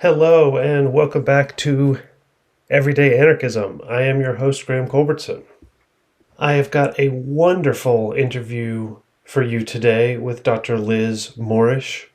Hello, and welcome back to Everyday Anarchism. I am your host, Graham Culbertson. I have got a wonderful interview for you today with Dr. Liz Morrish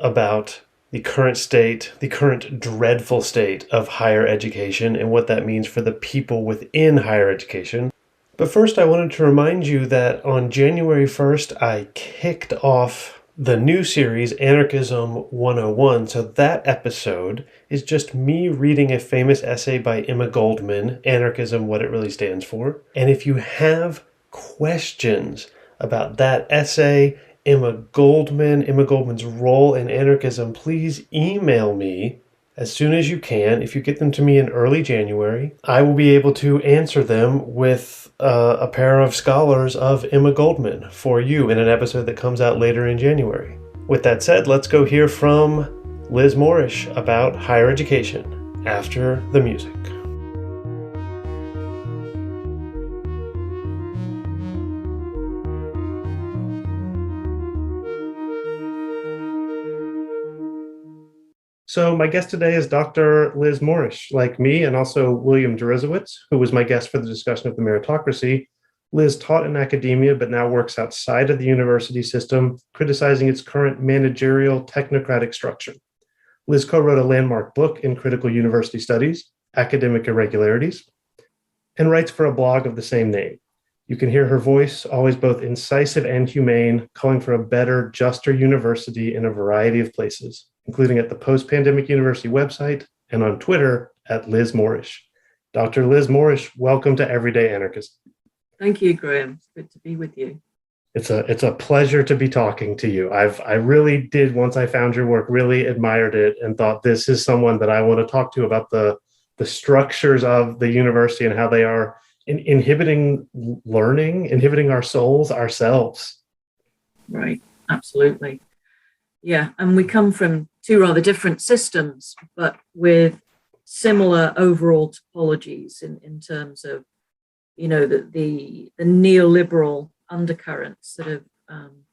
about the current state, the current dreadful state of higher education and what that means for the people within higher education. But first, I wanted to remind you that on January 1st, I kicked off the new series, Anarchism 101. So that episode is just me reading a famous essay by Emma Goldman, Anarchism, What It Really Stands For. And if you have questions about that essay, Emma Goldman's role in anarchism, please email me as soon as you can. If you get them to me in early January, I will be able to answer them with a pair of scholars of Emma Goldman for you in an episode that comes out later in January. With that said, let's go hear from Liz Morrish about higher education after the music. So my guest today is Dr. Liz Morrish. Like me, and also William Deresiewicz, who was my guest for the discussion of the meritocracy. Liz taught in academia, but now works outside of the university system, criticizing its current managerial technocratic structure. Liz co-wrote a landmark book in critical university studies, Academic Irregularities, and writes for a blog of the same name. You can hear her voice, always both incisive and humane, calling for a better, juster university in a variety of places, including at the Post-Pandemic University website and on Twitter at Liz Morrish. Dr. Liz Morrish, welcome to Everyday Anarchism. Thank you, Graham. It's good to be with you. It's a pleasure to be talking to you. I really did, once I found your work, really admired it and thought this is someone that I want to talk to about the structures of the university and how they are inhibiting learning, inhibiting our souls, ourselves. Right, absolutely. Yeah, and we come from two rather different systems, but with similar overall topologies in terms of, the neoliberal undercurrents that have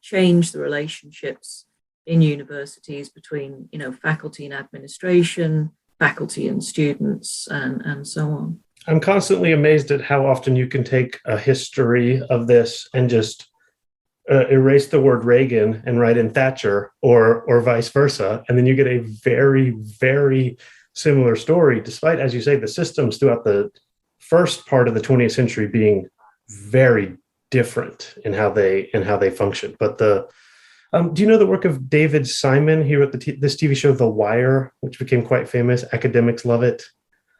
changed the relationships in universities between, faculty and administration, faculty and students, and so on. I'm constantly amazed at how often you can take a history of this and just erase the word Reagan and write in Thatcher or vice versa. And then you get a very, very similar story, despite, as you say, the systems throughout the first part of the 20th century being very different in how they function. But do you know the work of David Simon? He wrote this TV show, The Wire, which became quite famous. Academics love it.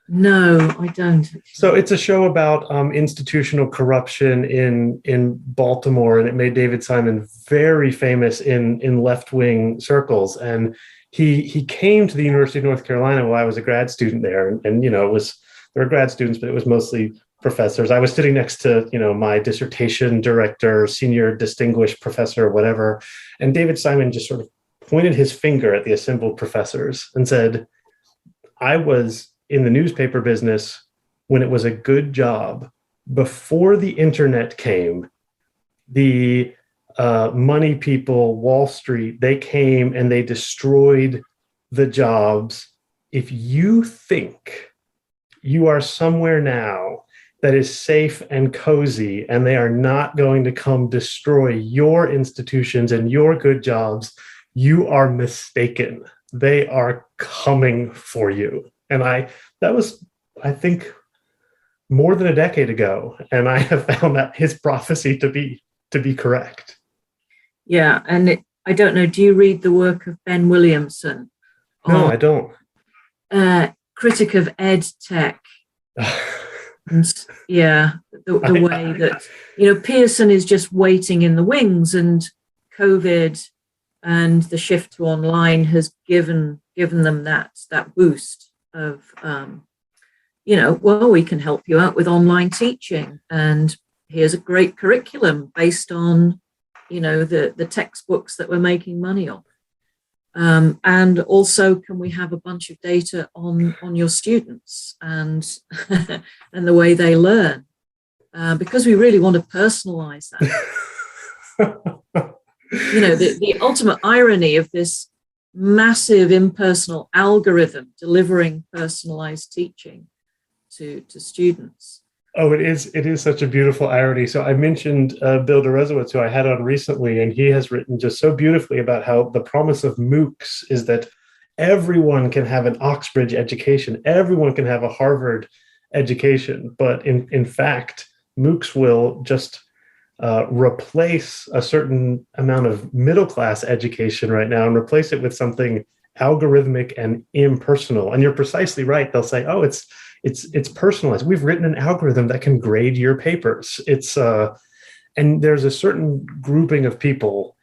No, I don't. So it's a show about institutional corruption in Baltimore, and it made David Simon very famous in left-wing circles. And he came to the University of North Carolina while I was a grad student there, and there were grad students, but it was mostly professors. I was sitting next to my dissertation director, senior distinguished professor, whatever, and David Simon just sort of pointed his finger at the assembled professors and said, "I was in the newspaper business when it was a good job. Before the internet came, the money people, Wall Street, they came and they destroyed the jobs. If you think you are somewhere now that is safe and cozy and they are not going to come destroy your institutions and your good jobs, you are mistaken. They are coming for you." And that was, I think, more than a decade ago. And I have found that his prophecy to be correct. Yeah. And I don't know, do you read the work of Ben Williamson? No, I don't. Critic of ed tech. And yeah, the way that, Pearson is just waiting in the wings, and COVID and the shift to online has given them that boost of, we can help you out with online teaching, and here's a great curriculum based on, the textbooks that we're making money on. And also, can we have a bunch of data on your students and and the way they learn? Because we really want to personalize that. The ultimate irony of this massive impersonal algorithm delivering personalized teaching to students. Oh, it is. It is such a beautiful irony. So I mentioned Bill Derezowitz, who I had on recently, and he has written just so beautifully about how the promise of MOOCs is that everyone can have an Oxbridge education, everyone can have a Harvard education, but in fact, MOOCs will just replace a certain amount of middle class education right now and replace it with something algorithmic and impersonal. And you're precisely right. They'll say, "Oh, it's personalized. We've written an algorithm that can grade your papers." And there's a certain grouping of people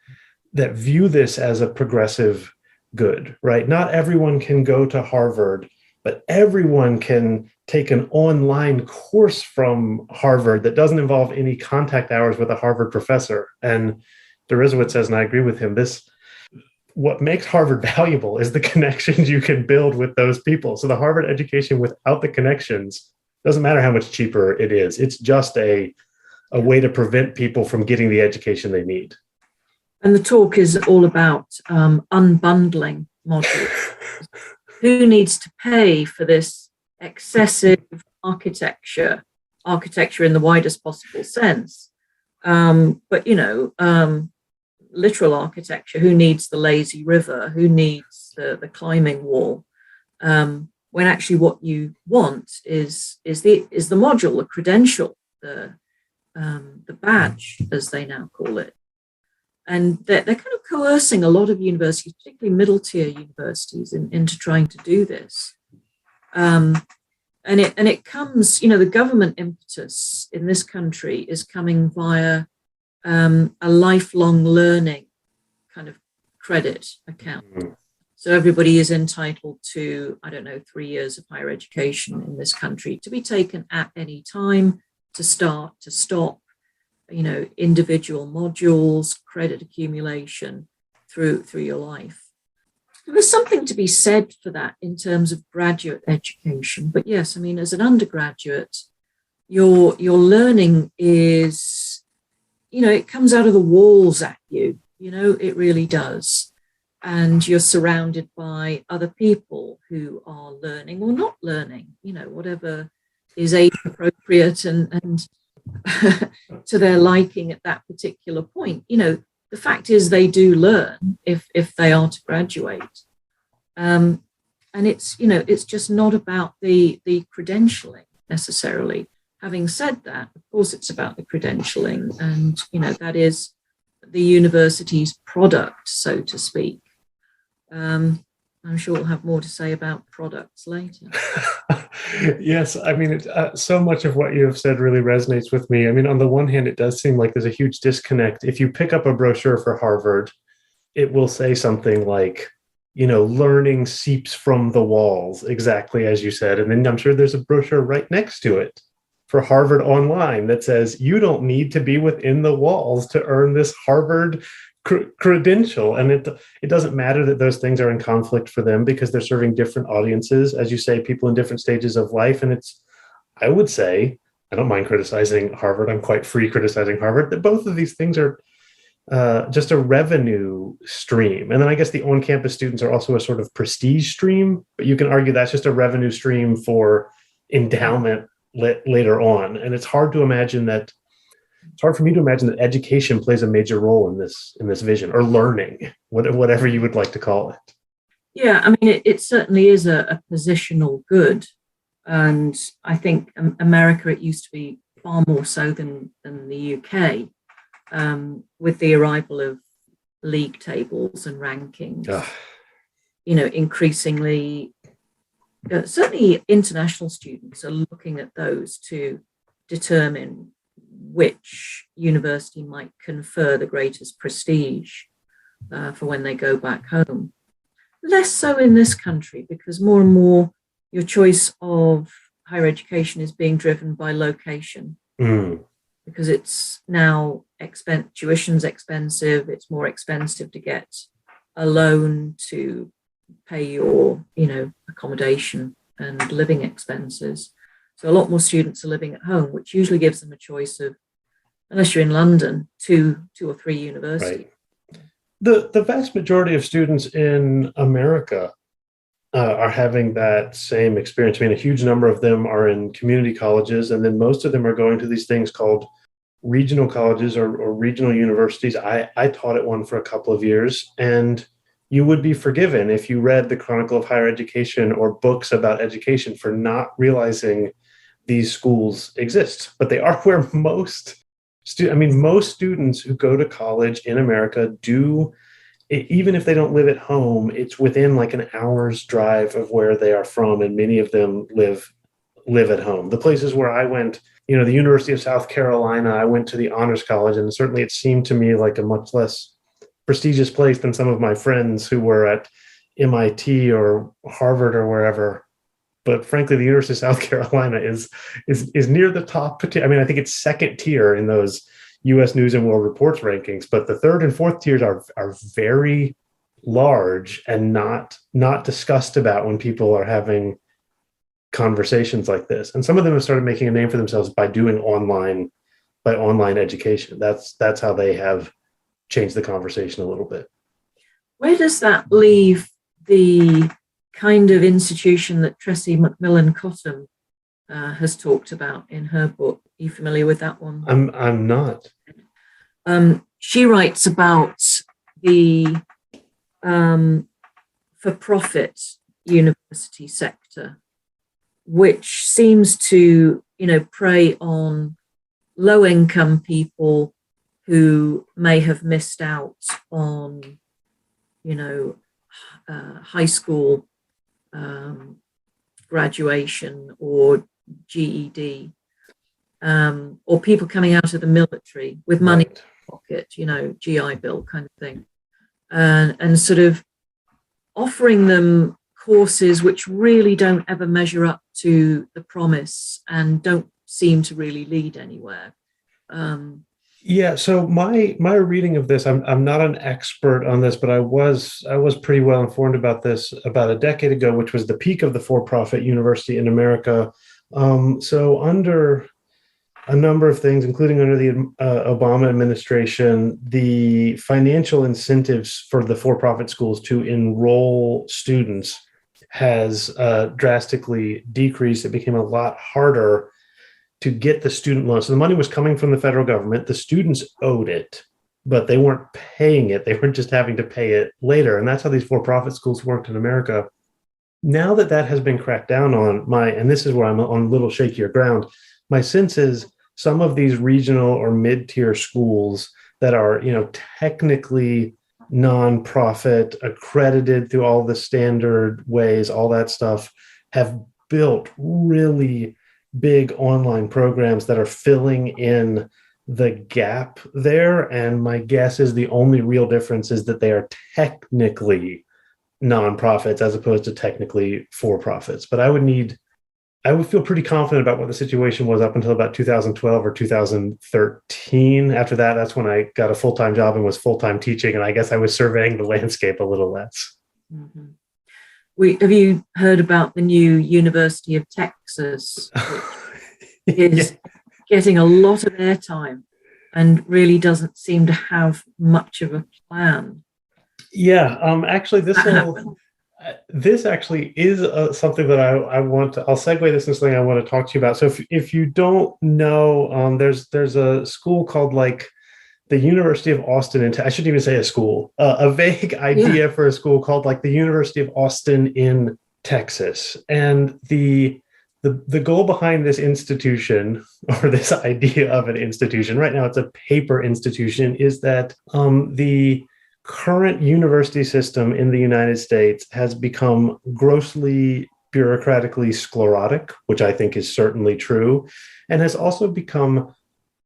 that view this as a progressive good, right? Not everyone can go to Harvard, but everyone can take an online course from Harvard that doesn't involve any contact hours with a Harvard professor. And Derezowitz says, and I agree with him, what makes Harvard valuable is the connections you can build with those people. So the Harvard education without the connections doesn't matter how much cheaper it is. It's just a way to prevent people from getting the education they need. And the talk is all about unbundling modules. Who needs to pay for this excessive architecture in the widest possible sense? But, literal architecture. Who needs the lazy river? Who needs the climbing wall? When actually what you want is the module, the credential, the badge, as they now call it. And they're kind of coercing a lot of universities, particularly middle-tier universities, into trying to do this. And it comes, the government impetus in this country is coming via a lifelong learning kind of credit account. So everybody is entitled to, 3 years of higher education in this country to be taken at any time, to start, to stop, individual modules, credit accumulation through your life. There's something to be said for that in terms of graduate education. But yes, as an undergraduate, your learning is, it comes out of the walls at you, it really does. And you're surrounded by other people who are learning or not learning, whatever is age appropriate and to their liking at that particular point. The fact is they do learn if they are to graduate. And it's just not about the credentialing necessarily. Having said that, of course, it's about the credentialing, and that is the university's product, so to speak. I'm sure we'll have more to say about products later. Yes, so much of what you have said really resonates with me. On the one hand, it does seem like there's a huge disconnect. If you pick up a brochure for Harvard, it will say something like, learning seeps from the walls, exactly as you said. And then I'm sure there's a brochure right next to it for Harvard Online that says, you don't need to be within the walls to earn this Harvard credential. And it doesn't matter that those things are in conflict for them, because they're serving different audiences, as you say, people in different stages of life. And I would say, I don't mind criticizing Harvard. I'm quite free criticizing Harvard, that both of these things are just a revenue stream. And then I guess the on-campus students are also a sort of prestige stream, but you can argue that's just a revenue stream for endowment later on. And it's hard for me to imagine that education plays a major role in this vision, or learning, whatever you would like to call it. Yeah, it certainly is a positional good. And I think America, it used to be far more so than the UK, with the arrival of league tables and rankings. Increasingly, certainly international students are looking at those to determine which university might confer the greatest prestige for when they go back home. Less so in this country, because more and more your choice of higher education is being driven by location. Because it's now tuition's expensive. It's more expensive to get a loan to pay your, accommodation and living expenses. So a lot more students are living at home, which usually gives them a choice of, unless you're in London, two or three universities. Right. The vast majority of students in America are having that same experience. I mean, a huge number of them are in community colleges, and then most of them are going to these things called regional colleges or regional universities. I taught at one for a couple of years, and you would be forgiven if you read the Chronicle of Higher Education or books about education for not realizing these schools exist. But they are where most students who go to college in America do, even if they don't live at home, it's within like an hour's drive of where they are from, and many of them live at home. The places where I went, the University of South Carolina, I went to the Honors College, and certainly it seemed to me like a much less prestigious place than some of my friends who were at MIT or Harvard or wherever. But frankly, the University of South Carolina is near the top. I mean, I think it's second tier in those U.S. News and World Reports rankings, but the third and fourth tiers are very large and not discussed about when people are having conversations like this. And some of them have started making a name for themselves by doing online education. That's how they have changed the conversation a little bit. Where does that leave the kind of institution that Tressie McMillan Cottom has talked about in her book? Are you familiar with that one? I'm not. She writes about the for-profit university sector, which seems to, prey on low-income people who may have missed out on, high school graduation or GED, or people coming out of the military with money in their pocket, GI Bill kind of thing, and sort of offering them courses which really don't ever measure up to the promise and don't seem to really lead anywhere. Yeah, so my reading of this, I'm not an expert on this, but I was pretty well informed about this about a decade ago, which was the peak of the for-profit university in America. So under a number of things, including under the Obama administration, the financial incentives for the for-profit schools to enroll students has drastically decreased. It became a lot harder to get the student loan. So the money was coming from the federal government. The students owed it, but they weren't paying it. They weren't just having to pay it later. And that's how these for-profit schools worked in America. Now that has been cracked down on, and this is where I'm on a little shakier ground, my sense is some of these regional or mid-tier schools that are, technically nonprofit, accredited through all the standard ways, all that stuff, have built really big online programs that are filling in the gap there. And my guess is the only real difference is that they are technically nonprofits as opposed to technically for-profits. But I would feel pretty confident about what the situation was up until about 2012 or 2013. After that, that's when I got a full-time job and was full-time teaching. And I guess I was surveying the landscape a little less. Mm-hmm. Have you heard about the new University of Texas, which is getting a lot of airtime and really doesn't seem to have much of a plan? Yeah, actually, this actually is something that I want to. I'll segue this into something I want to talk to you about. So, if you don't know, there's a school called like the University of Austin, I shouldn't even say a school, a vague idea for a school called like the University of Austin in Texas. And the goal behind this institution, or this idea of an institution, right now it's a paper institution, is that the current university system in the United States has become grossly bureaucratically sclerotic, which I think is certainly true, and has also become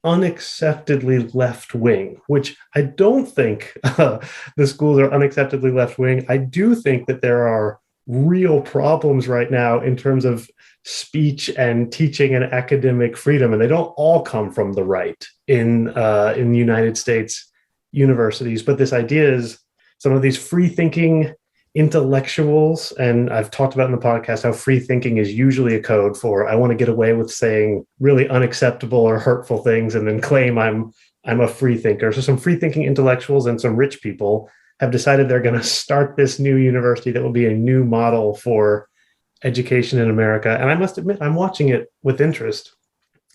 unacceptably left-wing, which I don't think the schools are unacceptably left-wing. I do think that there are real problems right now in terms of speech and teaching and academic freedom, and they don't all come from the right in the United States universities. But this idea is some of these free-thinking intellectuals, and I've talked about in the podcast how free thinking is usually a code for I want to get away with saying really unacceptable or hurtful things and then claim I'm a free thinker. So some free thinking intellectuals and some rich people have decided they're going to start this new university that will be a new model for education in America. And I must admit, I'm watching it with interest.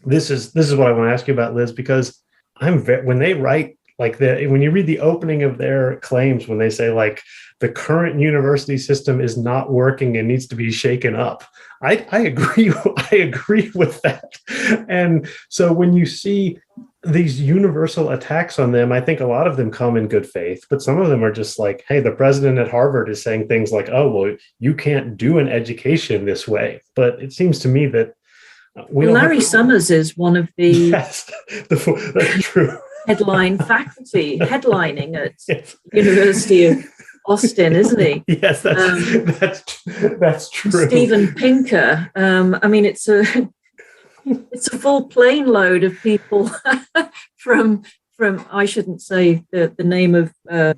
This is what I want to ask you about, Liz, because when they write like when you read the opening of their claims, when they say like the current university system is not working and needs to be shaken up, I agree. I agree with that. And so when you see these universal attacks on them, I think a lot of them come in good faith, but some of them are just like, hey, the president at Harvard is saying things like, oh, well, you can't do an education this way. But it seems to me that Larry Summers is one of the yes, that's true. headline faculty headlining at yes. University of Austin, isn't he? Yes, that's true. Steven Pinker. I mean, it's a full plane load of people from I shouldn't say the name of the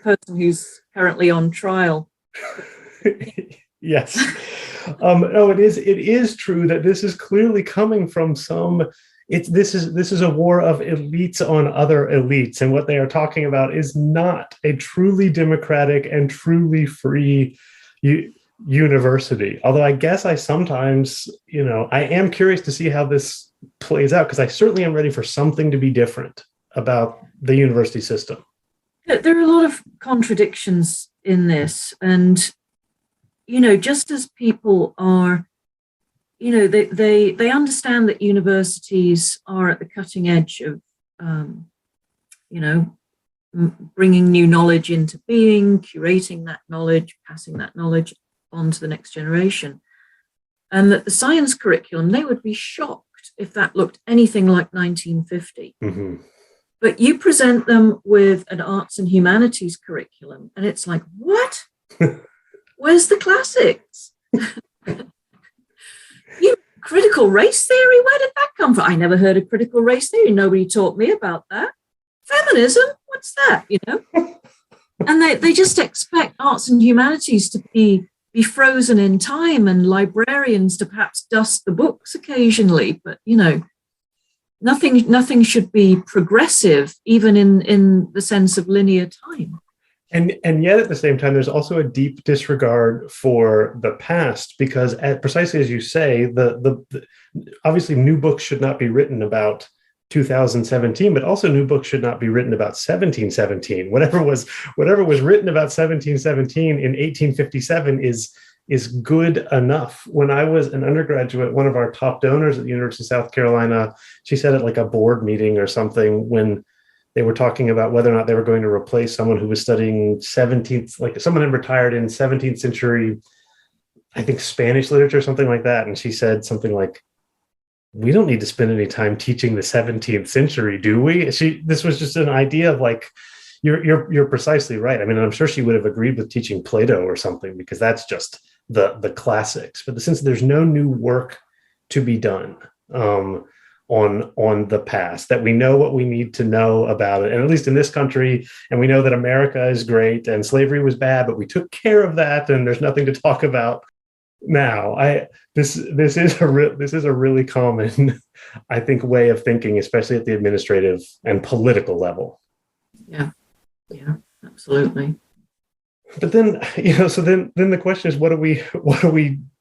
person who's currently on trial. Yes. No, it is true that this is clearly coming from some. This is a war of elites on other elites, and what they are talking about is not a truly democratic and truly free university. Although I guess I sometimes, I am curious to see how this plays out, because I certainly am ready for something to be different about the university system. There are a lot of contradictions in this, and just as people are, they understand that universities are at the cutting edge of, bringing new knowledge into being, curating that knowledge, passing that knowledge on to the next generation. And that the science curriculum, they would be shocked if that looked anything like 1950. Mm-hmm. But you present them with an arts and humanities curriculum, and it's like, what? Where's the classics? Critical race theory? Where did that come from? I never heard of critical race theory. Nobody taught me about that. Feminism? What's that? And they just expect arts and humanities to be frozen in time, and librarians to perhaps dust the books occasionally. But nothing should be progressive, even in the sense of linear time. And yet at the same time, there's also a deep disregard for the past, because precisely as you say, the obviously new books should not be written about 2017, but also new books should not be written about 1717. Whatever was written about 1717 in 1857 is good enough. When I was an undergraduate, one of our top donors at the University of South Carolina, she said at like a board meeting or something, when they were talking about whether or not they were going to replace someone who was studying 17th, like someone had retired in 17th century, I think Spanish literature, something like that. And she said something like, we don't need to spend any time teaching the 17th century, do we? This was just an idea of like, you're precisely right. I mean, I'm sure she would have agreed with teaching Plato or something, because that's just the classics. But since there's no new work to be done, on the past, that we know what we need to know about it, and at least in this country, and we know that America is great and slavery was bad, but we took care of that, and there's nothing to talk about now. This is a really common, I think, way of thinking, especially at the administrative and political level. Yeah, absolutely. But then, so then the question is, what do we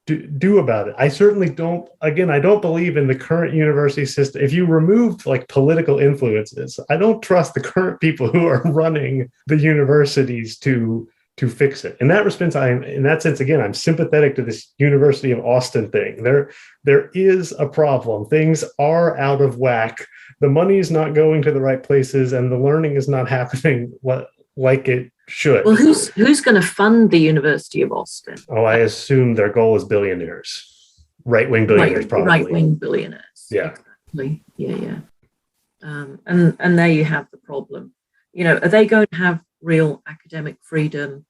do about it? I certainly don't believe in the current university system. If you removed like political influences, I don't trust the current people who are running the universities to fix it. In that sense, again, I'm sympathetic to this University of Austin thing. There is a problem. Things are out of whack. The money is not going to the right places, and the learning is not happening like it should. Well, who's going to fund the University of Austin? Oh, I assume their goal is billionaires, right-wing billionaires, probably. Right-wing billionaires. Yeah. Exactly. Yeah. And there you have the problem. Are they going to have real academic freedom?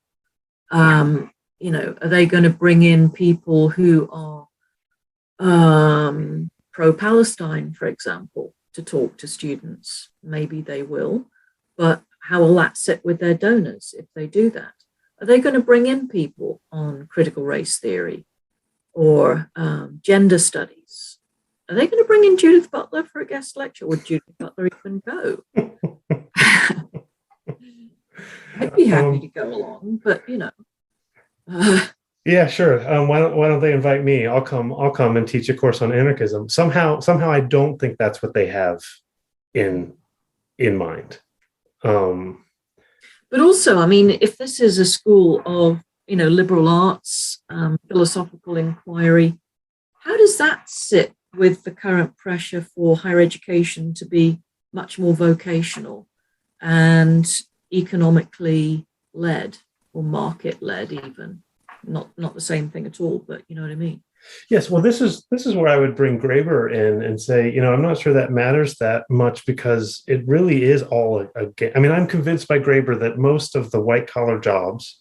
Are they going to bring in people who are pro-Palestine, for example, to talk to students? Maybe they will, but how will that sit with their donors if they do that? Are they going to bring in people on critical race theory or gender studies? Are they going to bring in Judith Butler for a guest lecture? Would Judith Butler even go? I'd be happy to Um, go along, but uh, yeah, sure. Why don't they invite me? I'll come and teach a course on anarchism. Somehow I don't think that's what they have in in mind. Um, but also, I mean, if this is a school of, liberal arts, philosophical inquiry, how does that sit with the current pressure for higher education to be much more vocational and economically led, or market led even? Not the same thing at all, but you know what I mean. yes, well, this is where I would bring Graeber in and say, I'm not sure that matters that much because it really is all I mean, I'm convinced by Graeber that most of the white collar jobs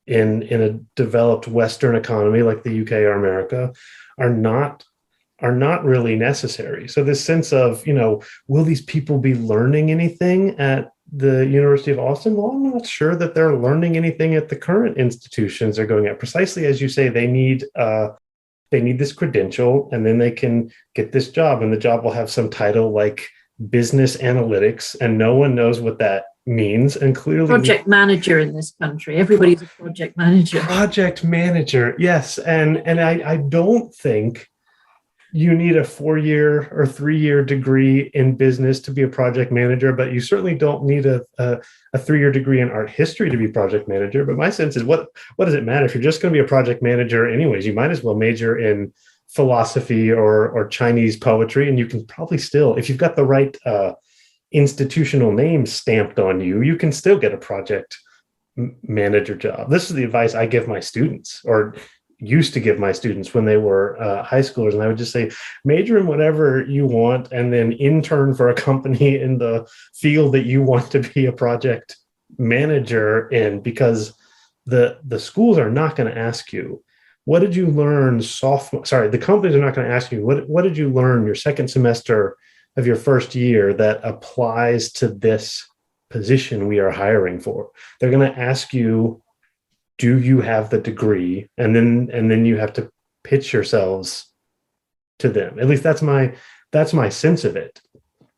in a developed Western economy like the UK or America are not are not really necessary. So this sense of, will these people be learning anything at the University of Austin? Well, I'm not sure that they're learning anything at the current institutions they're going at. Precisely as you say, they need this credential, and then they can get this job, and the job will have some title like business analytics, and no one knows what that means. And clearly, Project manager in this country. Everybody's a project manager. project manager, yes, and I don't think you need a 4-year or 3-year degree in business to be a project manager, but you certainly don't need a 3-year degree in art history to be project manager. But my sense is, what does it matter if you're just going to be a project manager anyways? You might as well major in philosophy or Chinese poetry, and you can probably still, if you've got the right institutional name stamped on you, you can still get a project manager job. This is the advice I give my students, or used to give my students when they were high schoolers. And I would just say, major in whatever you want, and then intern for a company in the field that you want to be a project manager in, because the schools are not going to ask you, what did you learn the companies are not going to ask you, what did you learn your second semester of your first year that applies to this position we are hiring for. They're going to ask you, do you have the degree? And then you have to pitch yourselves to them. At least that's my sense of it.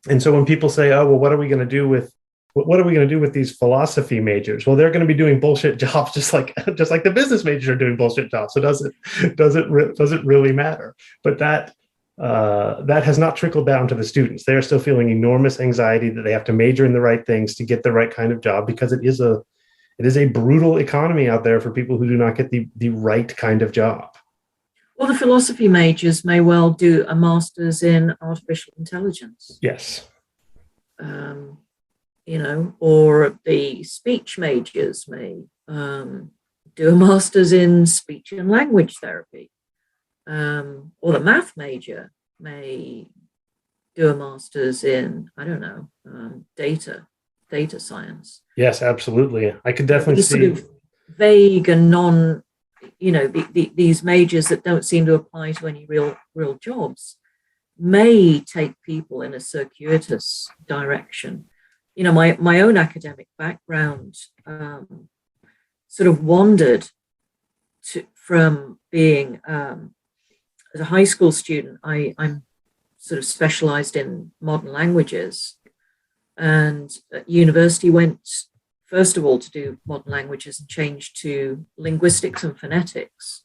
And so when people say, oh, well, what are we going to do with these philosophy majors? Well, they're going to be doing bullshit jobs just like the business majors are doing bullshit jobs. So does it really matter? But that has not trickled down to the students. They are still feeling enormous anxiety that they have to major in the right things to get the right kind of job, because it is a brutal economy out there for people who do not get the right kind of job. Well, the philosophy majors may well do a master's in artificial intelligence. Yes. Or the speech majors may do a master's in speech and language therapy. Or the math major may do a master's in, I don't know, data science. Yes, absolutely. I could definitely see sort of vague and these majors that don't seem to apply to any real jobs may take people in a circuitous direction. My own academic background sort of wandered from being as a high school student. I'm sort of specialized in modern languages, and at university went first of all to do modern languages and changed to linguistics and phonetics.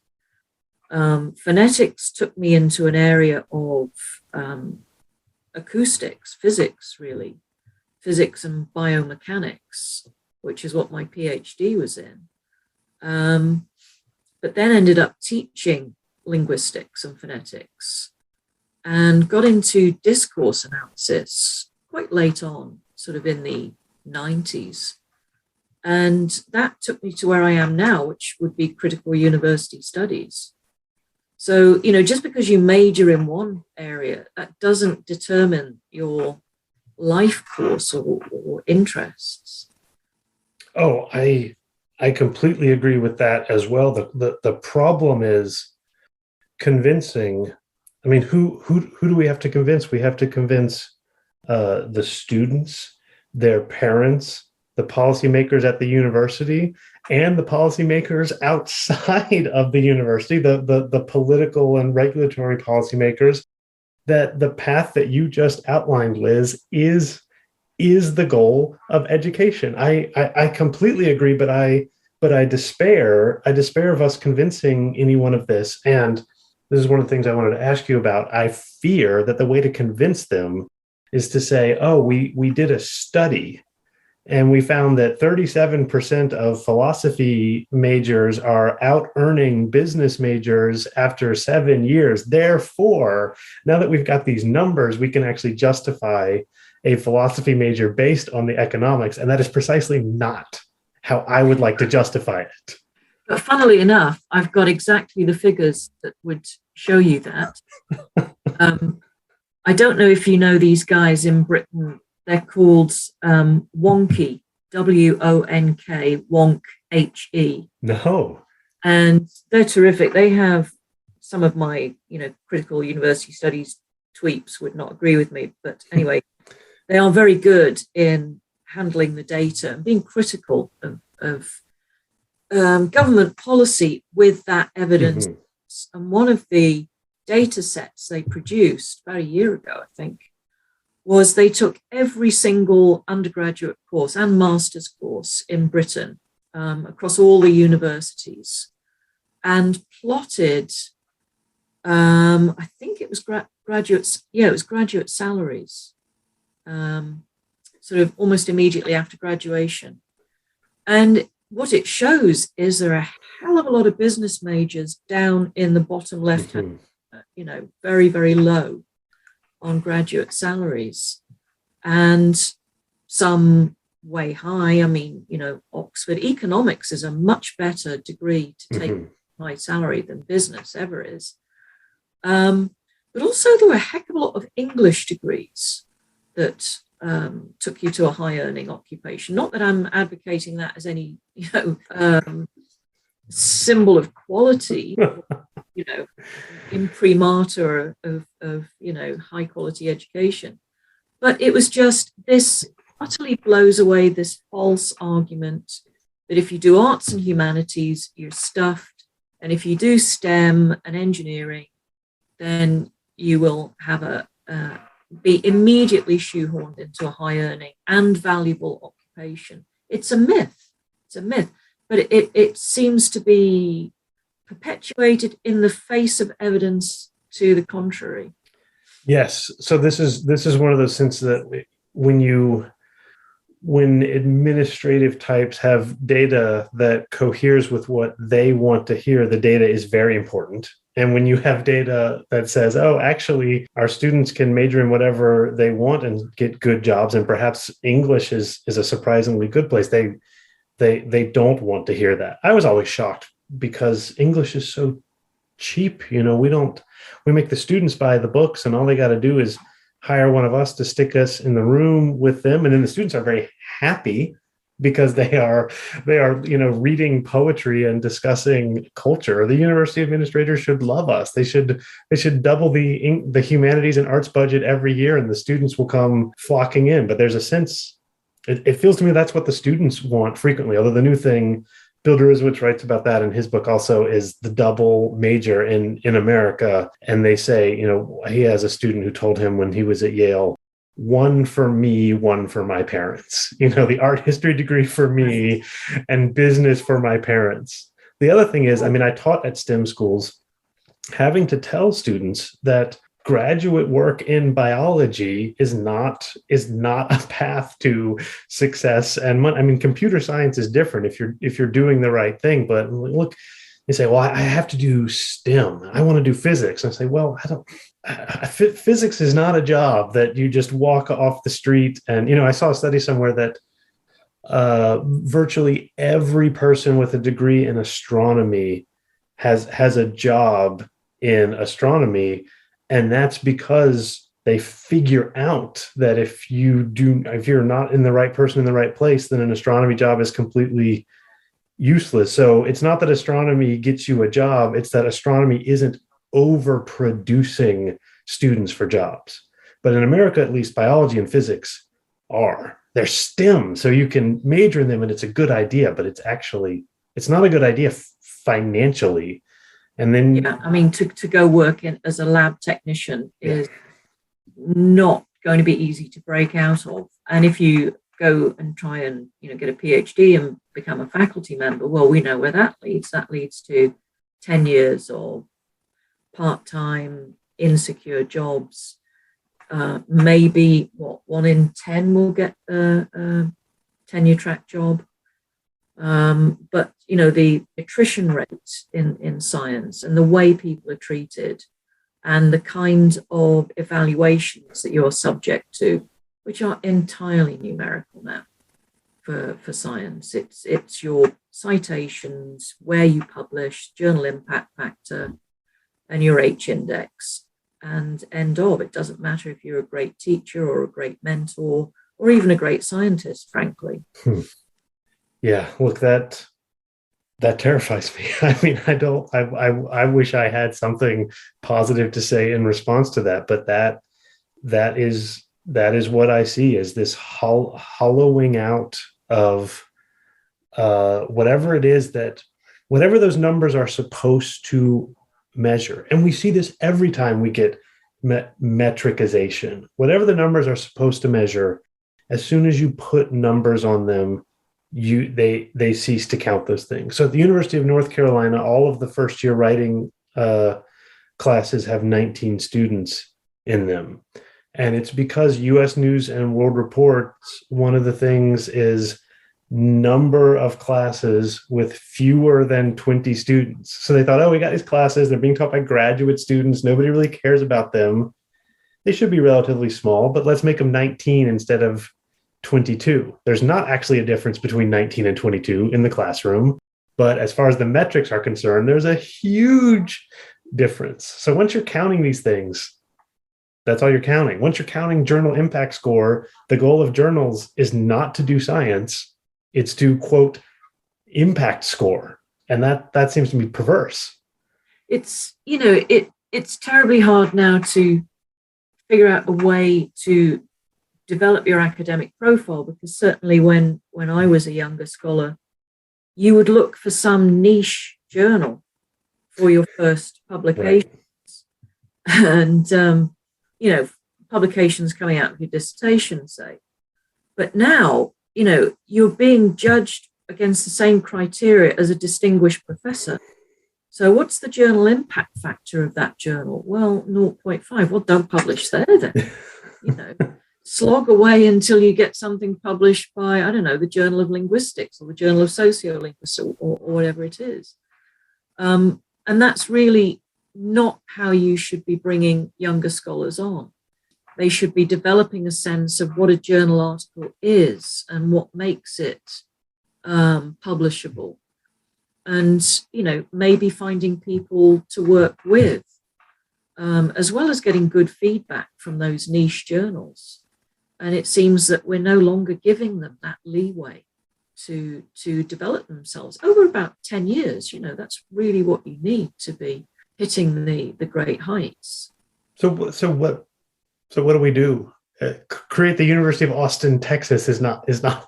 Phonetics took me into an area of acoustics, physics and biomechanics, which is what my PhD was in. But then ended up teaching linguistics and phonetics and got into discourse analysis quite late on, sort of in the 90s. And that took me to where I am now, which would be critical university studies. So, just because you major in one area, that doesn't determine your life course or interests. Oh, I completely agree with that as well. The problem is convincing. I mean, who do we have to convince? We have to convince the students, their parents, the policymakers at the university, and the policymakers outside of the university, the political and regulatory policymakers, that the path that you just outlined, Liz, is is the goal of education. I completely agree, but I despair. I despair of us convincing anyone of this. And this is one of the things I wanted to ask you about. I fear that the way to convince them is to say, oh, we did a study and we found that 37% of philosophy majors are out earning business majors after 7 years. Therefore, now that we've got these numbers, we can actually justify a philosophy major based on the economics. And that is precisely not how I would like to justify it. But funnily enough, I've got exactly the figures that would show you that. I don't know if you know these guys in Britain. They're called Wonky, W-O-N-K, Wonk, H-E. No. And they're terrific. They have some of my, critical university studies tweeps would not agree with me. But anyway, they are very good in handling the data and being critical of government policy with that evidence. Mhm. And one of the data sets they produced about a year ago, I think, was they took every single undergraduate course and master's course in Britain across all the universities and plotted, I think it was graduates, it was graduate salaries, sort of almost immediately after graduation. And what it shows is there are a hell of a lot of business majors down in the bottom left hand, very, very low on graduate salaries, and some way high. I mean, Oxford economics is a much better degree to take high salary than business ever is. But also there were a heck of a lot of English degrees that took you to a high earning occupation. Not that I'm advocating that as any, symbol of quality, imprimatur of high quality education. But it was just, this utterly blows away this false argument that if you do arts and humanities, you're stuffed. And if you do STEM and engineering, then you will have be immediately shoehorned into a high earning and valuable occupation. It's a myth. It's a myth. But it seems to be perpetuated in the face of evidence to the contrary. Yes. So this is one of those senses that when administrative types have data that coheres with what they want to hear, the data is very important. And when you have data that says, oh, actually, our students can major in whatever they want and get good jobs, and perhaps English is a surprisingly good place, they don't want to hear that. I was always shocked because English is so cheap. We make the students buy the books, and all they got to do is hire one of us to stick us in the room with them. And then the students are very happy because they are reading poetry and discussing culture. The university administrators should love us. They should double the humanities and arts budget every year, and the students will come flocking in. But there's a sense, it feels to me that's what the students want frequently. Although the new thing, Bill Deresiewicz writes about that in his book also, is the double major in America. And they say, he has a student who told him when he was at Yale, one for me, one for my parents, the art history degree for me and business for my parents. The other thing is, I taught at STEM schools, having to tell students that graduate work in biology is not a path to success and money. Computer science is different if you're doing the right thing. But look, they say, well, I have to do STEM. I want to do physics. And I say, well, physics is not a job that you just walk off the street. And, I saw a study somewhere that virtually every person with a degree in astronomy has a job in astronomy. And that's because they figure out that if you're not in the right person in the right place, then an astronomy job is completely useless. So it's not that astronomy gets you a job, it's that astronomy isn't overproducing students for jobs. But in America, at least, biology and physics they're STEM, so you can major in them and it's a good idea, but it's not a good idea financially. And then to go work as a lab technician is not going to be easy to break out of. And if you go and try and get a PhD and become a faculty member, well, we know where that leads. That leads to 10 years of part-time, insecure jobs. Maybe 1 in 10 will get a tenure track job. But the attrition rate in science and the way people are treated and the kind of evaluations that you're subject to, which are entirely numerical now for science. It's your citations, where you publish, journal impact factor, and your H index, and end of. It doesn't matter if you're a great teacher or a great mentor or even a great scientist, frankly. Yeah, look, that terrifies me. I mean, I wish I had something positive to say in response to that, but that is what I see as this hollowing out of whatever it is whatever those numbers are supposed to measure. And we see this every time we get metricization. Whatever the numbers are supposed to measure, as soon as you put numbers on them, they cease to count those things. So at the University of North Carolina, all of the first year writing classes have 19 students in them. And it's because US News and World Reports, one of the things is number of classes with fewer than 20 students. So they thought, oh, we got these classes, they're being taught by graduate students, nobody really cares about them. They should be relatively small, but let's make them 19 instead of 22. There's not actually a difference between 19 and 22 in the classroom, but as far as the metrics are concerned, there's a huge difference. So once you're counting these things, that's all you're counting. Once you're counting journal impact score, the goal of journals is not to do science, it's to, quote, impact score. And that seems to be perverse. It's, it's terribly hard now to figure out a way to develop your academic profile, because certainly when I was a younger scholar, you would look for some niche journal for your first publications. Right. And, publications coming out of your dissertation, say. But now, you're being judged against the same criteria as a distinguished professor. So what's the journal impact factor of that journal? Well, 0.5. Well, don't publish there then. Slog away until you get something published by, I don't know, the Journal of Linguistics or the Journal of Sociolinguistics or whatever it is. And that's really not how you should be bringing younger scholars on. They should be developing a sense of what a journal article is and what makes it publishable. And, maybe finding people to work with, as well as getting good feedback from those niche journals. And it seems that we're no longer giving them that leeway to develop themselves over about 10 years. That's really what you need to be hitting the great heights. So what do we do? Create the University of Austin, Texas is not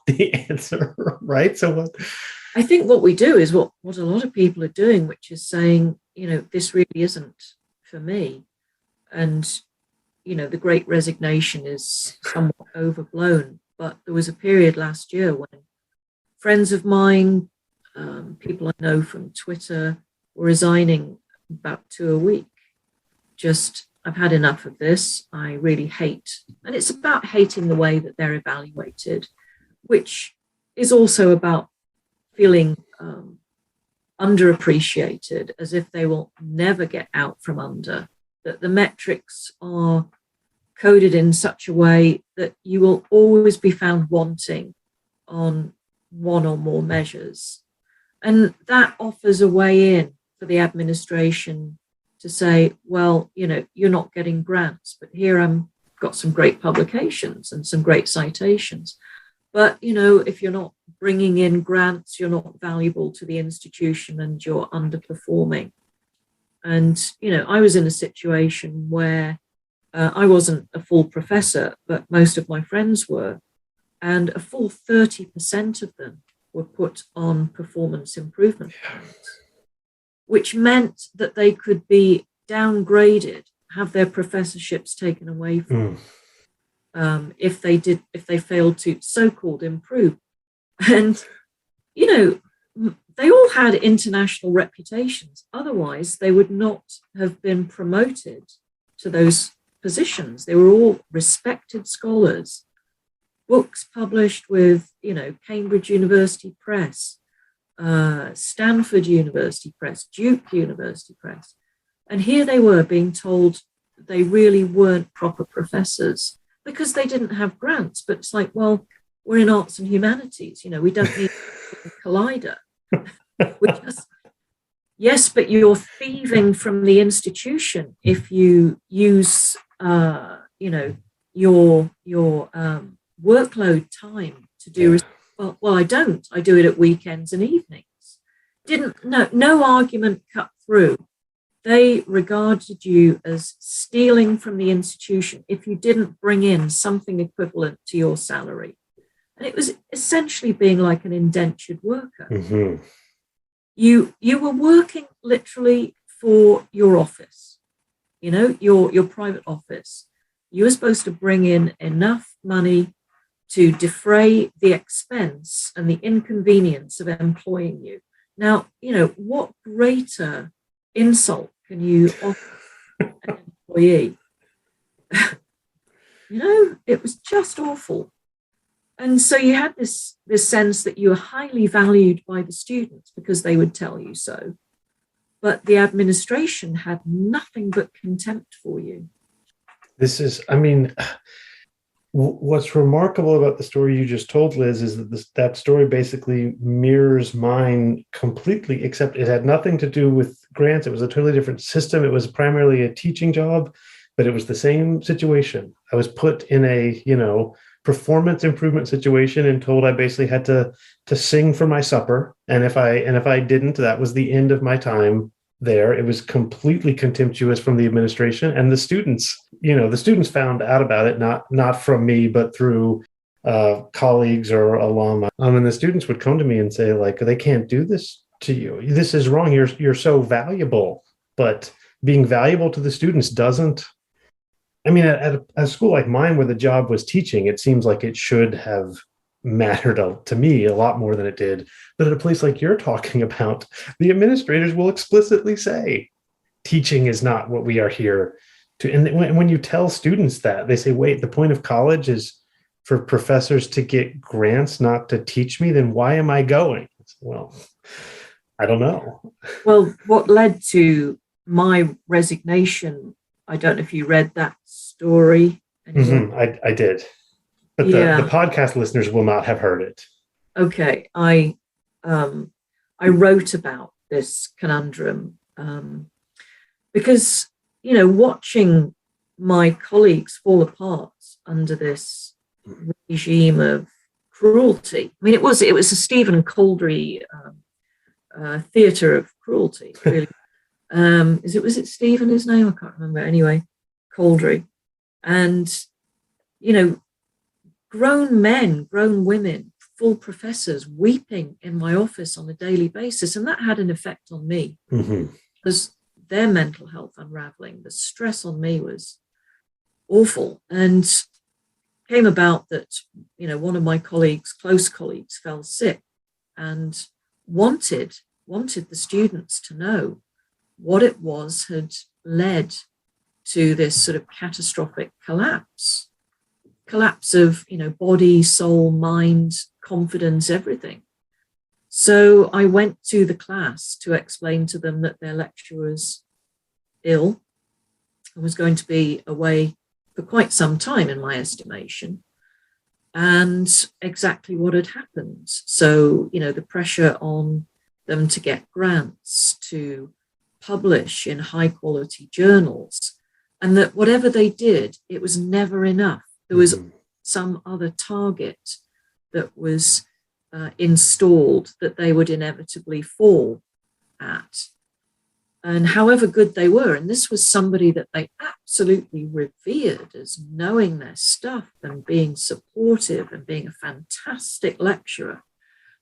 the answer, right? So what? I think what we do is what a lot of people are doing, which is saying, this really isn't for me. And, the Great Resignation is somewhat overblown. But there was a period last year when friends of mine, people I know from Twitter, were resigning about 2 a week. Just, I've had enough of this. I really hate. And it's about hating the way that they're evaluated, which is also about feeling underappreciated, as if they will never get out from under, that the metrics are coded in such a way that you will always be found wanting on one or more measures. And that offers a way in for the administration to say, well, you're not getting grants, but here I've got some great publications and some great citations. But, if you're not bringing in grants, you're not valuable to the institution and you're underperforming. And, I was in a situation where I wasn't a full professor, but most of my friends were. And a full 30% of them were put on performance improvement plans, which meant that they could be downgraded, have their professorships taken away from them. if they failed to so-called improve. And, you know, they all had international reputations. Otherwise, they would not have been promoted to those positions. They were all respected scholars, books published with, you know, Cambridge University Press, Stanford University Press, Duke University Press. And here they were being told they really weren't proper professors because they didn't have grants. But it's like, well, we're in arts and humanities, you know, we don't need a collider. Yes, but you're thieving from the institution if you use, you know, your workload time to do. Well, I don't. I do it at weekends and evenings. No argument cut through. They regarded you as stealing from the institution if you didn't bring in something equivalent to your salary. And it was essentially being like an indentured worker. Mm-hmm. You were working literally for your office, you know, your private office. You were supposed to bring in enough money to defray the expense and the inconvenience of employing you. Now, you know, what greater insult can you offer an employee? You know, it was just awful. And so you had this sense that you were highly valued by the students because they would tell you so. But the administration had nothing but contempt for you. This is, I mean, what's remarkable about the story you just told, Liz, is that that story basically mirrors mine completely, except it had nothing to do with grants. It was a totally different system. It was primarily a teaching job, but it was the same situation. I was put in a, you know, performance improvement situation and told I basically had to sing for my supper. And if I didn't, that was the end of my time there. It was completely contemptuous from the administration and the students. You know, the students found out about it, not from me, but through colleagues or alum. And the students would come to me and say, like, they can't do this to you. This is wrong. You're so valuable. But being valuable to the students doesn't. I mean, at a school like mine where the job was teaching, it seems like it should have mattered to me a lot more than it did. But at a place like you're talking about, the administrators will explicitly say, teaching is not what we are here to. And when you tell students that, they say, wait, the point of college is for professors to get grants, not to teach me, then why am I going? Well, I don't know. Well, what led to my resignation, I don't know if you read that story. Mm-hmm. I did. But the podcast listeners will not have heard it. Okay. I wrote about this conundrum because, you know, watching my colleagues fall apart under this regime of cruelty. I mean, it was a Stephen Coldry theatre of cruelty, really. Was it Stephen, his name? I can't remember. Anyway, Coldry. And, you know, grown men, grown women, full professors weeping in my office on a daily basis. And that had an effect on me because their mental health unraveling, the stress on me was awful. And came about that, you know, one of my colleagues, close colleagues, fell sick and wanted the students to know what it was had led to this sort of catastrophic collapse of, you know, body, soul, mind, confidence, everything. So I went to the class to explain to them that their lecturer was ill and was going to be away for quite some time, in my estimation, and exactly what had happened. So, you know, the pressure on them to get grants, to publish in high quality journals, and that whatever they did, it was never enough. There was some other target that was installed that they would inevitably fall at. And however good they were, and this was somebody that they absolutely revered as knowing their stuff and being supportive and being a fantastic lecturer.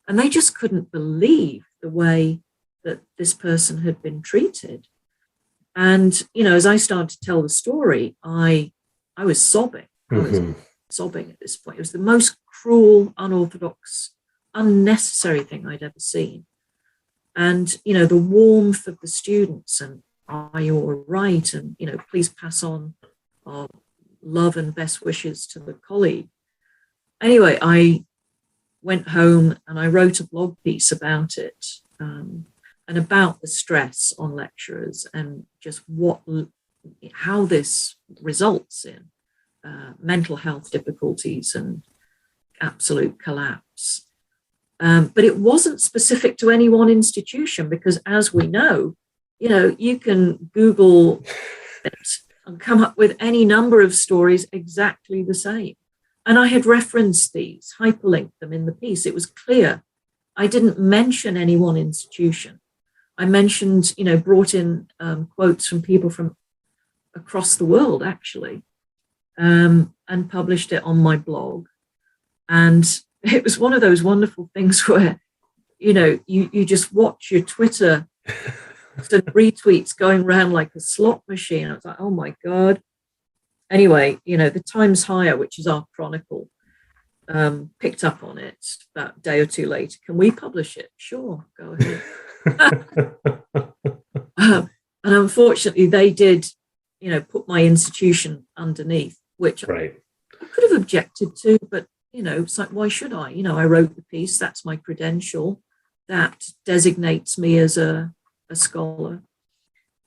And they just couldn't believe the way that this person had been treated. And, you know, as I started to tell the story, I was sobbing. I was sobbing at this point. It was the most cruel, unorthodox, unnecessary thing I'd ever seen. And, you know, the warmth of the students and, are you all right? And, you know, please pass on our love and best wishes to the colleague. Anyway, I went home and I wrote a blog piece about it, and about the stress on lecturers and just how this results in mental health difficulties and absolute collapse. But it wasn't specific to any one institution, because as we know, you know, you can Google it and come up with any number of stories exactly the same. And I had referenced these, hyperlinked them in the piece. It was clear. I didn't mention any one institution. I mentioned, you know, brought in quotes from people from across the world, actually, and published it on my blog. And it was one of those wonderful things where, you know, you just watch your Twitter retweets going around like a slot machine. I was like, oh my God. Anyway, you know, the Times Higher, which is our chronicle, picked up on it about a day or two later. Can we publish it? Sure, go ahead. And unfortunately, they did, you know, put my institution underneath, which Right. I could have objected to, but, you know, it's like, why should I? You know, I wrote the piece. That's my credential. That designates me as a scholar.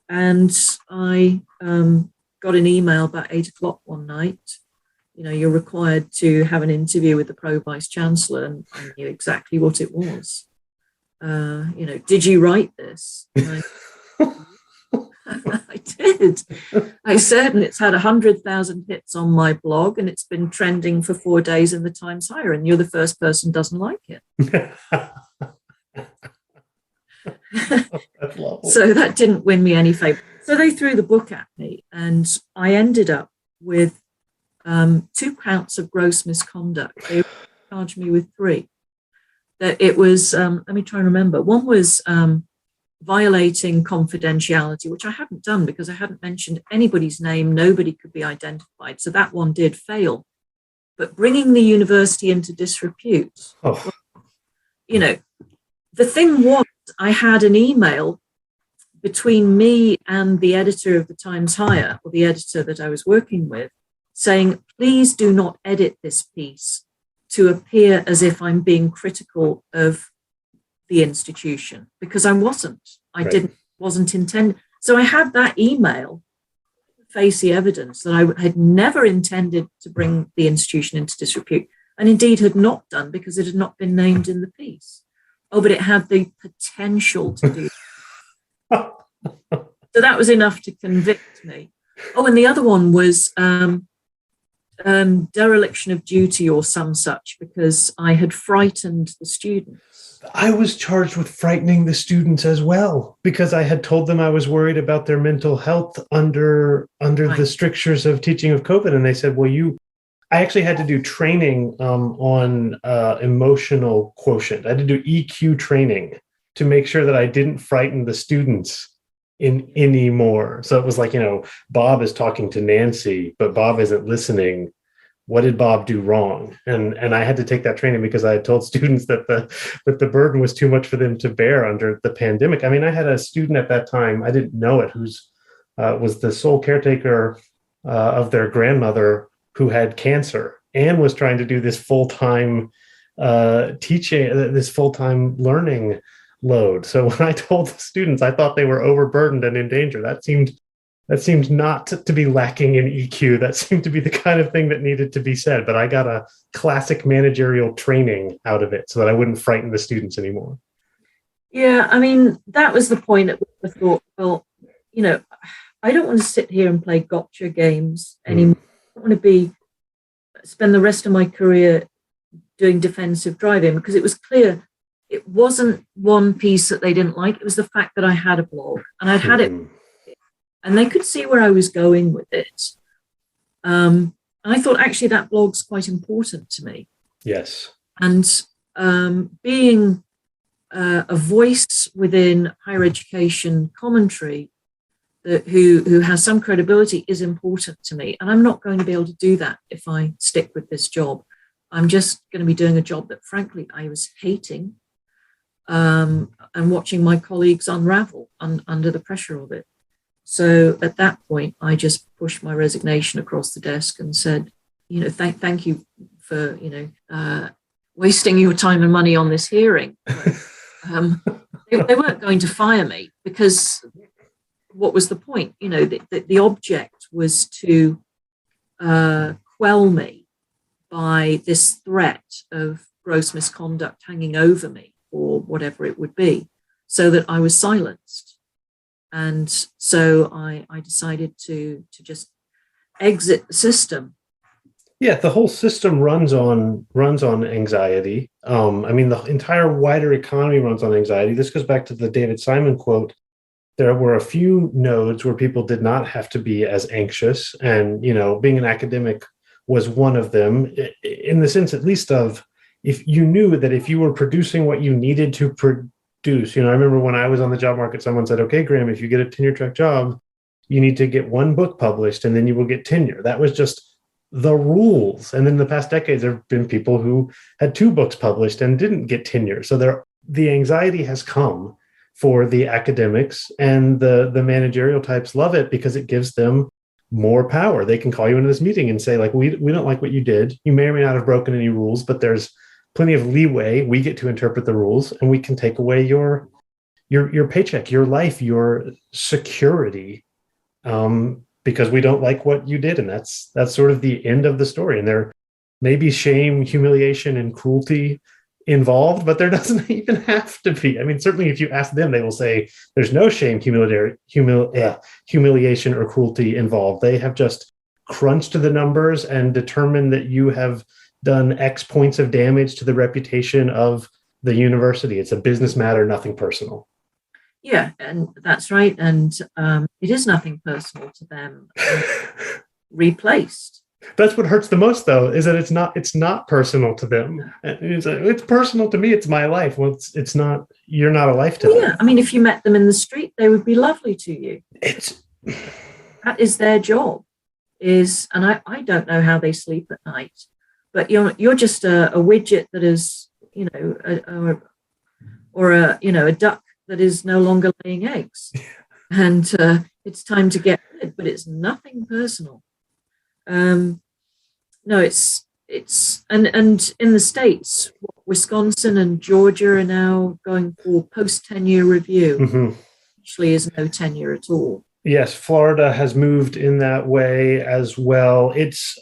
And I got an email about 8:00 one night. You know, you're required to have an interview with the Pro Vice Chancellor, and I knew exactly what it was. You know, did you write this? I did. I said, and it's had 100,000 hits on my blog, and it's been trending for 4 days in the Times Higher, and you're the first person who doesn't like it. That's lovely. So that didn't win me any favor. So they threw the book at me, and I ended up with 2 counts of gross misconduct. They charged me with 3. That it was, let me try and remember. One was violating confidentiality, which I hadn't done because I hadn't mentioned anybody's name. Nobody could be identified. So that one did fail. But bringing the university into disrepute, well, you know, the thing was, I had an email between me and the editor of the Times Higher, or the editor that I was working with, saying, please do not edit this piece to appear as if I'm being critical of the institution, because I wasn't. Wasn't intended. So I had that email, face the evidence that I had never intended to bring the institution into disrepute, and indeed had not done because it had not been named in the piece. Oh, but it had the potential to do. So that was enough to convict me. Oh, and the other one was dereliction of duty or some such, because I had frightened the students. I was charged with frightening the students as well, because I had told them I was worried about their mental health under Right. the strictures of teaching of COVID. And they said, well, I actually had to do training on emotional quotient. I had to do EQ training to make sure that I didn't frighten the students in anymore. So it was like, you know, Bob is talking to Nancy, but Bob isn't listening. What did Bob do wrong? And I had to take that training because I had told students that the burden was too much for them to bear under the pandemic. I mean, I had a student at that time, I didn't know it, who's was the sole caretaker of their grandmother who had cancer and was trying to do this full-time teaching, this full-time learning load. So when I told the students, I thought they were overburdened and in danger. That seemed not to be lacking in EQ. That seemed to be the kind of thing that needed to be said. But I got a classic managerial training out of it so that I wouldn't frighten the students anymore. Yeah, I mean, that was the point at which I thought, well, you know, I don't want to sit here and play gotcha games anymore. I don't want to spend the rest of my career doing defensive driving, because it was clear it wasn't one piece that they didn't like. It was the fact that I had a blog and I'd had it, and they could see where I was going with it. I thought actually that blog's quite important to me. Yes. And being a voice within higher education commentary who has some credibility is important to me. And I'm not going to be able to do that if I stick with this job. I'm just going to be doing a job that, frankly, I was hating, and watching my colleagues unravel under the pressure of it. So at that point, I just pushed my resignation across the desk and said, thank you for, wasting your time and money on this hearing. But, they weren't going to fire me, because what was the point? The object was to quell me by this threat of gross misconduct hanging over me, or whatever it would be, so that I was silenced. And so I decided to just exit the system. Yeah, the whole system runs on anxiety. The entire wider economy runs on anxiety. This goes back to the David Simon quote. There were a few nodes where people did not have to be as anxious, and being an academic was one of them, in the sense, at least, of if you knew that if you were producing what you needed to produce. I remember when I was on the job market, someone said, "Okay, Graham, if you get a tenure track job, you need to get one book published, and then you will get tenure." That was just the rules. And in the past decades, there have been people who had 2 books published and didn't get tenure. So the anxiety has come for the academics, and the managerial types love it because it gives them more power. They can call you into this meeting and say, like, we don't like what you did. You may or may not have broken any rules, but there's plenty of leeway. We get to interpret the rules, and we can take away your paycheck, your life, your security, because we don't like what you did. And that's sort of the end of the story. And there may be shame, humiliation, and cruelty involved, but there doesn't even have to be. Certainly if you ask them, they will say there's no shame, humiliation, or cruelty involved. They have just crunched the numbers and determined that you have done X points of damage to the reputation of the university. It's a business matter, nothing personal. Yeah, and that's right. And it is nothing personal to them. Replaced. That's what hurts the most, though, is that it's not personal to them. It's personal to me. It's my life. Well, it's not. You're not a life to them. Yeah, if you met them in the street, they would be lovely to you. That is their job. And I don't know how they sleep at night, but you're just a widget that is, a duck that is no longer laying eggs, and it's time to get rid. But it's nothing personal. No, it's and in the States, Wisconsin and Georgia are now going for post-tenure review. Mm-hmm. Actually, is no tenure at all. Yes, Florida has moved in that way as well. It's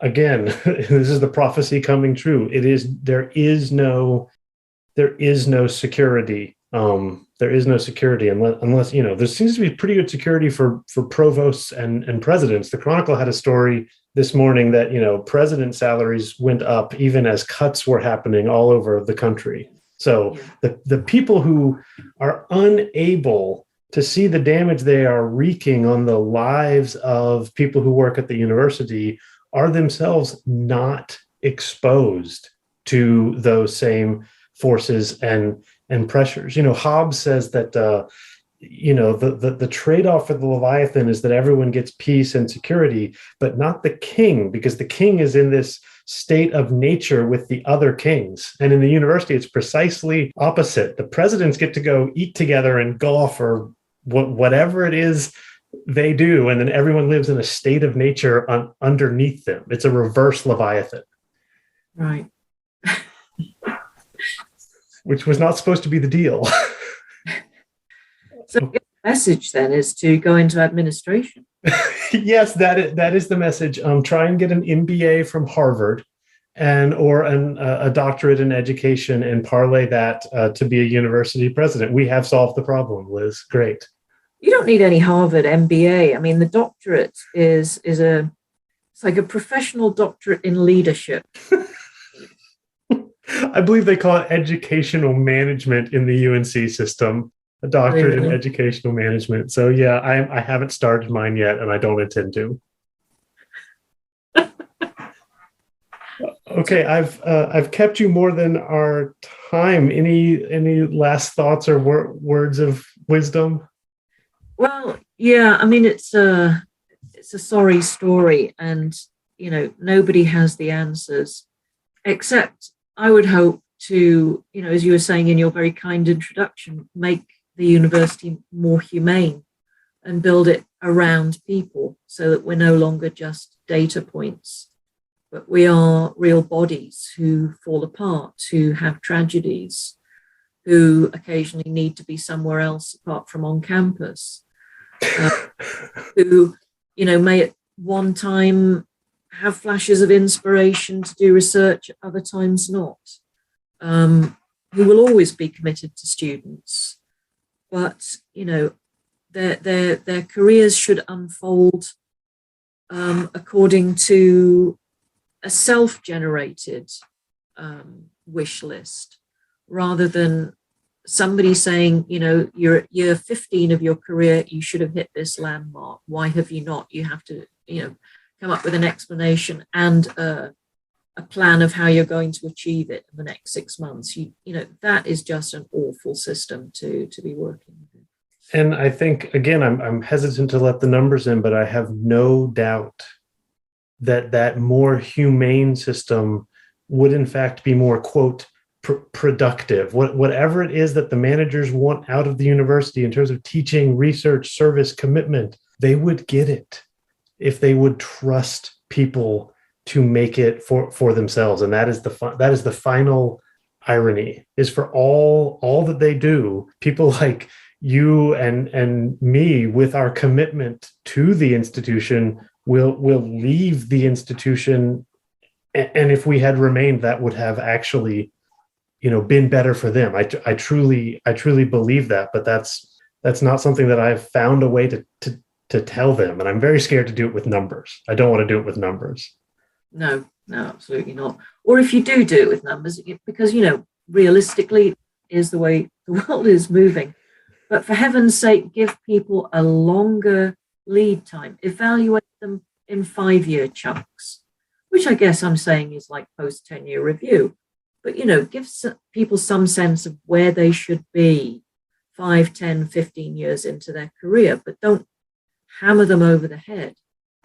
again, this is the prophecy coming true. There is no security. There is no security unless there seems to be pretty good security for provosts and presidents. The Chronicle had a story this morning that president salaries went up even as cuts were happening all over the country. So the people who are unable to see the damage they are wreaking on the lives of people who work at the university are themselves not exposed to those same forces and pressures. Hobbes says that the trade-off for the Leviathan is that everyone gets peace and security, but not the king, because the king is in this state of nature with the other kings. And in the university, it's precisely opposite. The presidents get to go eat together and golf or whatever it is they do, and then everyone lives in a state of nature underneath them. It's a reverse Leviathan. Right. Which was not supposed to be the deal. So the message then is to go into administration. Yes, that is the message. Try and get an MBA from Harvard or a doctorate in education and parlay that to be a university president. We have solved the problem, Liz. Great. You don't need any Harvard MBA. The doctorate is it's like a professional doctorate in leadership. I believe they call it educational management in the UNC system, a doctorate in educational management. So yeah, I haven't started mine yet, and I don't intend to. Okay, I've kept you more than our time. Any last thoughts or words of wisdom? Well, Yeah, I mean it's a sorry story, and nobody has the answers, except I would hope to, as you were saying in your very kind introduction, make the university more humane and build it around people so that we're no longer just data points, but we are real bodies who fall apart, who have tragedies, who occasionally need to be somewhere else apart from on campus, uh, who, may at one time have flashes of inspiration to do research, at other times not, who will always be committed to students, but their careers should unfold according to a self-generated wish list, rather than somebody saying, you're at year 15 of your career, you should have hit this landmark. Why have you not? You have to, come up with an explanation and a plan of how you're going to achieve it in the next 6 months. That is just an awful system to be working with. And I think, again, I'm hesitant to let the numbers in, but I have no doubt that that more humane system would in fact be more, quote, productive. Whatever it is that the managers want out of the university in terms of teaching, research, service, commitment, they would get it if they would trust people to make it for themselves. And that is the final irony, is for all that they do, people like you and me, with our commitment to the institution, will leave the institution. And if we had remained, that would have actually, been better for them. I truly believe that, but that's not something that I've found a way to tell them. And I'm very scared to do it with numbers. I don't want to do it with numbers. No, absolutely not. Or if you do it with numbers, because, realistically is the way the world is moving. But for heaven's sake, give people a longer lead time. Evaluate them in 5-year chunks, which I guess I'm saying is like post 10-year review. But, give people some sense of where they should be 5, 10, 15 years into their career, but don't hammer them over the head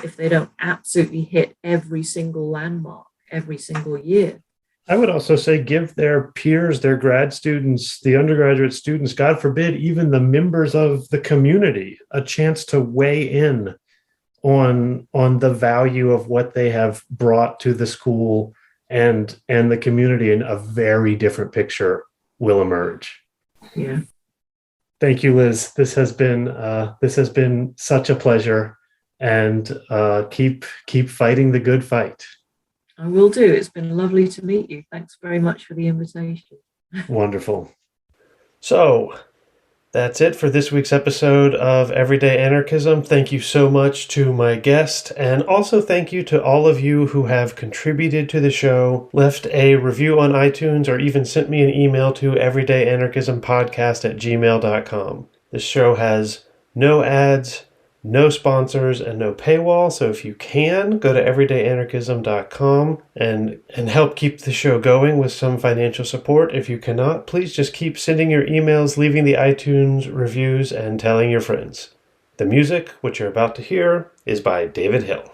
if they don't absolutely hit every single landmark every single year. I would also say give their peers, their grad students, the undergraduate students, God forbid, even the members of the community, a chance to weigh in on the value of what they have brought to the school and the community, and a very different picture will emerge. Yeah. Thank you, Liz. This has been such a pleasure, and keep fighting the good fight. I will do. It's been lovely to meet you. Thanks very much for the invitation. Wonderful. So that's it for this week's episode of Everyday Anarchism. Thank you so much to my guest, and also thank you to all of you who have contributed to the show, left a review on iTunes, or even sent me an email to everydayanarchismpodcast@gmail.com. This show has no ads, no sponsors, and no paywall, so if you can, go to everydayanarchism.com and help keep the show going with some financial support. If you cannot, please just keep sending your emails, leaving the iTunes reviews, and telling your friends. The music, which you're about to hear, is by David Hill.